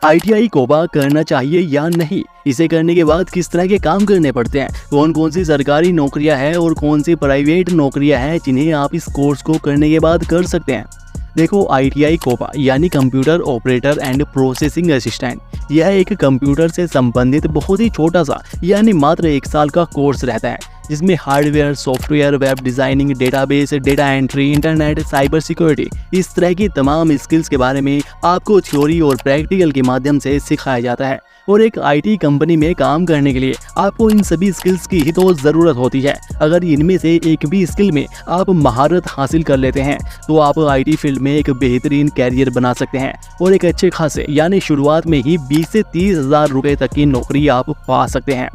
ITI कोबा करना चाहिए या नहीं, इसे करने के बाद किस तरह के काम करने पड़ते हैं, कौन कौन सी सरकारी नौकरियां हैं और कौन सी प्राइवेट नौकरियां हैं जिन्हें आप इस कोर्स को करने के बाद कर सकते हैं। देखो, ITI कोबा यानी computer operator and processing assistant, यह एक कंप्यूटर से संबंधित बहुत ही छोटा सा यानी मात्र 1 साल का कोर्स रहता है, जिसमें hardware, software, web designing, database, data entry, internet, cyber security, इस तरह की तमाम स्किल्स के बारे में आपको थ्योरी और प्रैक्टिकल के माध्यम से सिखाया जाता है। और एक IT कंपनी में काम करने के लिए आपको इन सभी स्किल्स की ही तो ज़रूरत होती है। अगर इनमें से एक भी स्किल में आप महारत हासिल कर लेते हैं तो आप IT फील्ड में एक बेहतरीन कैरियर बना सकते हैं और एक अच्छे खासे यानी शुरुआत में ही 20 से 30 हज़ार रुपये तक की नौकरी आप पा सकते हैं।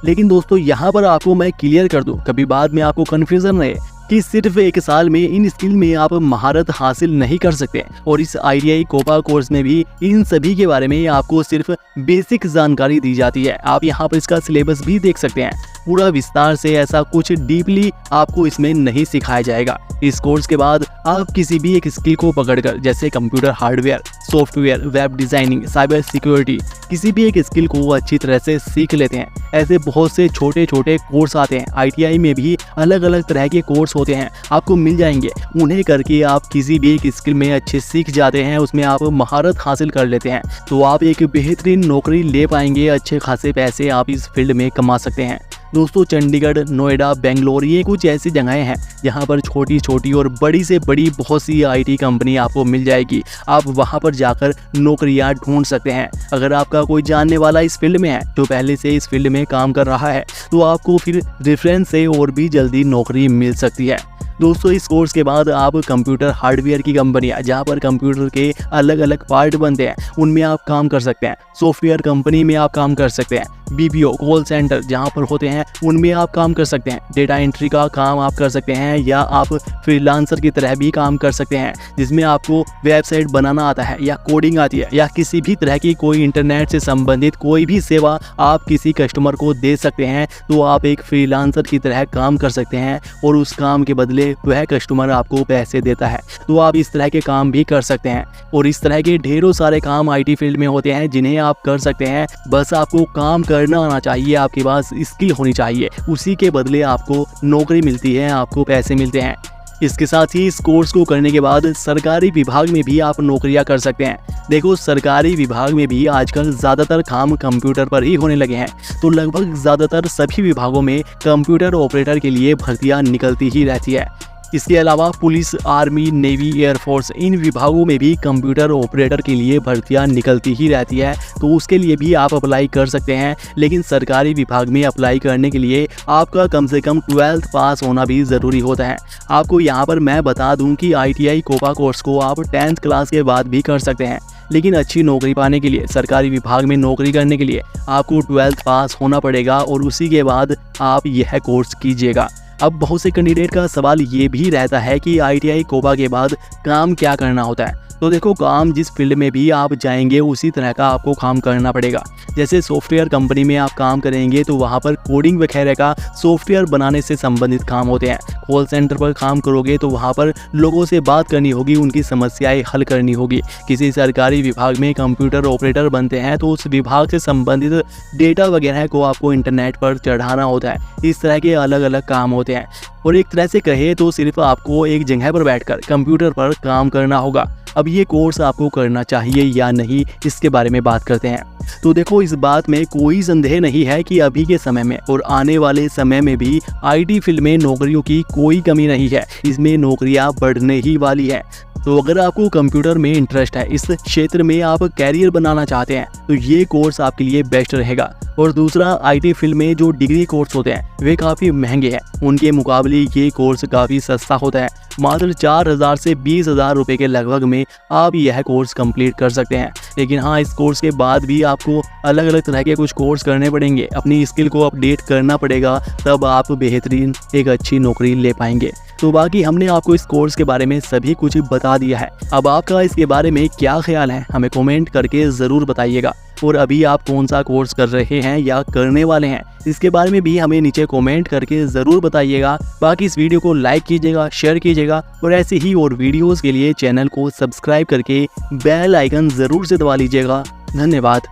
लेकिन दोस्तों, यहाँ पर आपको मैं क्लियर कर दूं, कभी बाद में आपको कन्फ्यूजन रहे कि सिर्फ 1 साल में इन स्किल में आप महारत हासिल नहीं कर सकते। और इस ITI कोबा कोर्स में भी इन सभी के बारे में आपको सिर्फ बेसिक जानकारी दी जाती है। आप यहाँ पर इसका सिलेबस भी देख सकते हैं। पूरा विस्तार से ऐसा कुछ डीपली आपको इसमें नहीं सिखाया जाएगा। इस कोर्स के बाद आप किसी भी एक स्किल को पकड़कर, जैसे computer hardware, software, web designing, cyber security, किसी भी एक स्किल को अच्छी तरह से सीख लेते हैं। ऐसे बहुत से छोटे छोटे कोर्स आते हैं। ITI में भी अलग अलग तरह के कोर्स होते हैं, आपको मिल जाएंगे। उन्हें करके आप किसी भी एक स्किल में अच्छे सीख जाते हैं, उसमें आप महारत हासिल कर लेते हैं, तो आप एक बेहतरीन नौकरी ले पाएंगे। अच्छे खासे पैसे आप इस फील्ड में कमा सकते हैं। दोस्तों, चंडीगढ़, नोएडा, बेंगलोर, ये कुछ ऐसी जगहें हैं जहां पर छोटी छोटी और बड़ी से बड़ी बहुत सी IT कंपनी आपको मिल जाएगी। आप वहां पर जाकर नौकरियां ढूंढ सकते हैं। अगर आपका कोई जानने वाला इस फील्ड में है, जो पहले से इस फील्ड में काम कर रहा है, तो आपको फिर रेफरेंस से और भी जल्दी नौकरी मिल सकती है। दोस्तों, इस कोर्स के बाद आप कंप्यूटर हार्डवेयर की कंपनियां, जहां पर कंप्यूटर के अलग अलग पार्ट बनते हैं, उनमें आप काम कर सकते हैं। सॉफ्टवेयर कंपनी में आप काम कर सकते हैं। BPO कॉल सेंटर जहां पर होते हैं, उनमें आप काम कर सकते हैं। डेटा एंट्री का काम आप कर सकते हैं, या आप फ्रीलांसर की तरह भी काम कर सकते हैं, जिसमें आपको वेबसाइट बनाना आता है या कोडिंग आती है, या किसी भी तरह की कोई इंटरनेट से संबंधित कोई भी सेवा आप किसी कस्टमर को दे सकते हैं। तो आप एक फ्रीलांसर की तरह काम कर सकते हैं और उस काम के बदले वह कस्टमर आपको पैसे देता है। तो आप इस तरह के काम भी कर सकते हैं। और इस तरह के ढेरों सारे काम IT फील्ड में होते हैं जिन्हें आप कर सकते हैं। बस आपको काम करना आना चाहिए, आपके पास स्किल होनी चाहिए, उसी के बदले आपको नौकरी मिलती है, आपको पैसे मिलते हैं। इसके साथ ही इस कोर्स को करने के बाद सरकारी विभाग में भी आप नौकरियां कर सकते हैं। देखो, सरकारी विभाग में भी आजकल ज़्यादातर काम कंप्यूटर पर ही होने लगे हैं, तो लगभग ज़्यादातर सभी विभागों में कंप्यूटर ऑपरेटर के लिए भर्तियां निकलती ही रहती है। इसके अलावा पुलिस, आर्मी, नेवी, एयरफोर्स, इन विभागों में भी कंप्यूटर ऑपरेटर के लिए भर्तियां निकलती ही रहती है, तो उसके लिए भी आप अप्लाई कर सकते हैं। लेकिन सरकारी विभाग में अप्लाई करने के लिए आपका कम से कम 12th पास होना भी ज़रूरी होता है। आपको यहाँ पर मैं बता दूँ कि ITI कोबा कोर्स को आप 10th क्लास के बाद भी कर सकते हैं। लेकिन अच्छी नौकरी पाने के लिए, सरकारी विभाग में नौकरी करने के लिए आपको 12th पास होना पड़ेगा और उसी के बाद आप यह कोर्स कीजिएगा। अब बहुत से कैंडिडेट का सवाल ये भी रहता है कि ITI कोबा के बाद काम क्या करना होता है। तो देखो, काम जिस फील्ड में भी आप जाएंगे उसी तरह का आपको काम करना पड़ेगा। जैसे सॉफ्टवेयर कंपनी में आप काम करेंगे तो वहाँ पर कोडिंग वगैरह का सॉफ्टवेयर बनाने से संबंधित काम होते हैं। कॉल सेंटर पर काम करोगे तो वहाँ पर लोगों से बात करनी होगी, उनकी समस्याएं हल करनी होगी। किसी सरकारी विभाग में कंप्यूटर ऑपरेटर बनते हैं तो उस विभाग से संबंधित डेटा वगैरह को आपको इंटरनेट पर चढ़ाना होता है। इस तरह के अलग अलग काम होते हैं। और एक तरह से कहे तो सिर्फ आपको एक जगह पर बैठकर कंप्यूटर पर काम करना होगा। अब ये कोर्स आपको करना चाहिए या नहीं, इसके बारे में बात करते हैं। तो देखो, इस बात में कोई संदेह नहीं है कि अभी के समय में और आने वाले समय में भी IT फील्ड में नौकरियों की कोई कमी नहीं है। इसमें नौकरियां बढ़ने ही वाली है। तो अगर आपको कंप्यूटर में इंटरेस्ट है, इस क्षेत्र में आप कैरियर बनाना चाहते हैं, तो ये कोर्स आपके लिए बेस्ट रहेगा। और दूसरा, IT फील्ड में जो डिग्री कोर्स होते हैं वे काफ़ी महंगे हैं, उनके मुकाबले ये कोर्स काफ़ी सस्ता होता है। मात्र 4,000 से 20,000 रुपये के लगभग में आप यह कोर्स कंप्लीट कर सकते हैं। लेकिन हाँ, इस कोर्स के बाद भी आपको अलग अलग तरह के कुछ कोर्स करने पड़ेंगे, अपनी स्किल को अपडेट करना पड़ेगा, तब आप बेहतरीन एक अच्छी नौकरी ले पाएंगे। तो बाकी हमने आपको इस कोर्स के बारे में सभी कुछ बता दिया है। अब आपका इसके बारे में क्या ख्याल है, हमें कमेंट करके ज़रूर बताइएगा। और अभी आप कौन सा कोर्स कर रहे हैं या करने वाले हैं, इसके बारे में भी हमें नीचे कमेंट करके ज़रूर बताइएगा। बाकी इस वीडियो को लाइक कीजिएगा, शेयर कीजिएगा और ऐसे ही और वीडियोस के लिए चैनल को सब्सक्राइब करके बेल आइकन ज़रूर से दबा लीजिएगा। धन्यवाद।